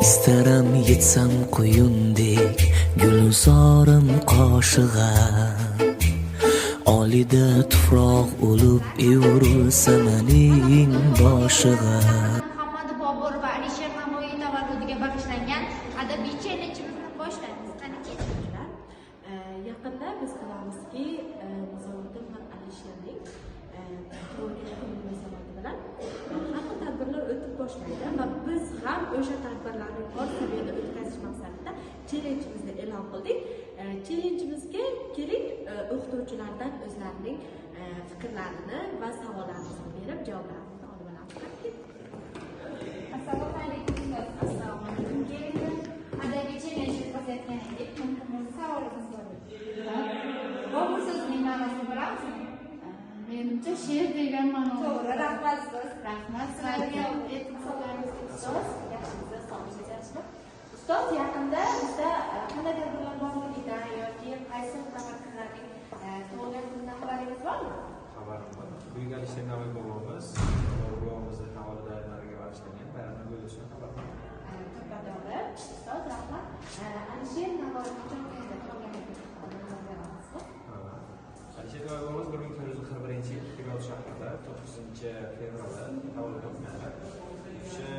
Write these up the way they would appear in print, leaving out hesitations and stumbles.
istaram yetsam quyundek gulzorim qoshig'a, olida tuproq o'lib evrilsa mening boshig'a. Muhammad Bobur va Alisher Navoiy tavalludiga bag'ishlangan adabiy chellenjimizni boshlaymiz. Qani kechirishlar. Yaqinda biz bilamizki, Nizomiddin va Alisherning tug'ilgan munosabati bilan har xil tadbirlar o'tib boshlaydi va biz ham o'sha tadbirlarni yuqori saviyada o'tkazish maqsadida chellenjimizni e'lon qildik. Chellenjimizga keling, o'qituvchilardan o'zlarining fikrlarini va savollarini berib javoblarini olib olamiz. Assalomu alaykum. Assalomu alaykum. Keling, adabiy chellenj o'tkazayotgan edik. Savolimiz bor. Bobur so'zining ma'nosini bilasizmi? Menimcha she'r degan ma'no. To'g'ri, rahmat ustoz. Rahmat Sizlarga e'tiborlaringiz ustoz. Yaxshi, sog'ligingiz. Ustoz, yaqinda bizda qanday tadbirlar borligidan yoki qaysi tafakkurlarning tug'ilgan kunidan xabaringiz bormi? Xabarim bor. Buyuk Alisher Navoiy bobomiz tavalludiga bag'ishlangan bayramni bo'lishini xabar berdi. To'g'ri, ustoz, rahmat. Alisher Navoiy qachon tug'ilgan? Alisher Navoiy bobomiz 1941-yil Xivot shahrida 9-fevralda tavallud topganlar. O'sha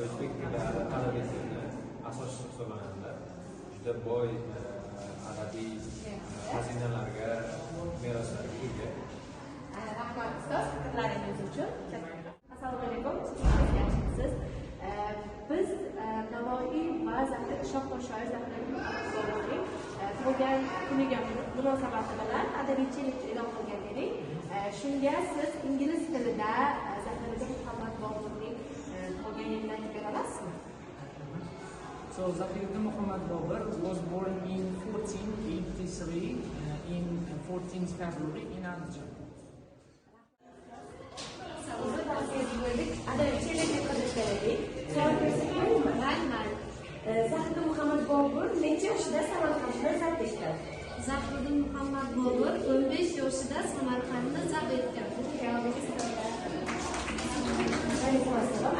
o'zbek tili adabiyotini asoschisi hisoblanadilar. Juda boy adabiy xazinalarga, meroslarga ega. Rahmat ustoz, fikrlaringiz uchun. Assalomu alaykum. Yaxshimisiz? Biz Navoiy va shohqo'sh shoir Zahiriddin Boboning tug'ilgan kuniga munosabati bilan adabiy chellenj e'lon qilgan edik. Shunga siz ingliz tilida Zahiriddin Boboning tug'ilgan yilidan bera olasizmi? So Zahiriddin Muhammad Bobur was born in 1483 in 14th February in Andijan. Zahiriddin Muhammad Bobur necha yoshida Samarqandni zabt etgan? Zahiriddin Muhammad Bobur 15 yoshida Samarqandni zabt etgan.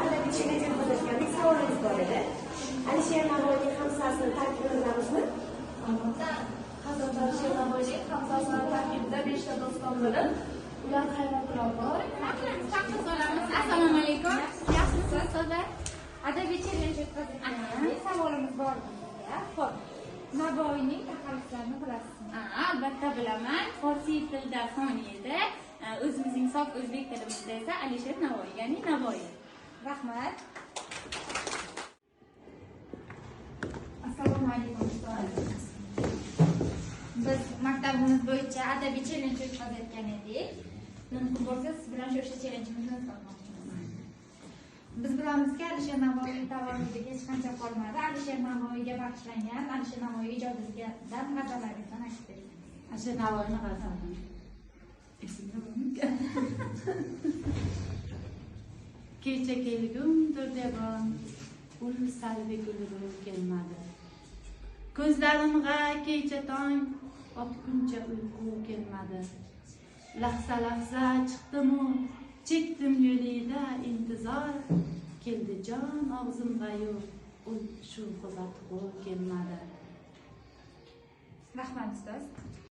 Adabiy chellenj o'tkazishganlik savolingiz bor edi. Alisher Navoiyning hamsasini tarkibida bilamizmi? Hazrat Alisher Navoiyning hamsasini tarkibida 5 ta doston bo'lib, ular hayvonlar bor. Assalomu alaykum. Yaxshimisiz ustozlar? Adabiy chellenj o'tkazayotgan savolimiz bor. Xo'p. Navoiyning taxalluslarini bilasizmi? Albatta bilaman. Forsiy tilda Xoniyda, o'zimizning sof o'zbek tilimizda esa Alisher Navoiy, ya'ni Navoiy. Rahmat. Assalomu alaykum ustoz. Biz maktabimiz bo'yicha adabiy chellenj o'tkazayotgan edik. Mumkin bo'lsa siz bilan o'sha chellenjimizni o'tkazmoqchimiz. Biz bilamizki, Alisher Navoiy tavalludiga hech qancha qolmadi. Alisher Navoiyga bag'ishlangan Alisher Navoiy ijodidan g'azallaringizdan aytib bering. Alisher Navoiyning g'azali. Kecha kelgumdir devon, ul salbi gulru kelmadi. Ko'zlarimga kecha tong, opkuncha uyqu kelmadi. Lahza lahza chiqdimu, chekdim yo'lida intizor, keldi jon og'zimga yo'q, ul shu g'azatg'u kelmadi. Rahmat ustoz.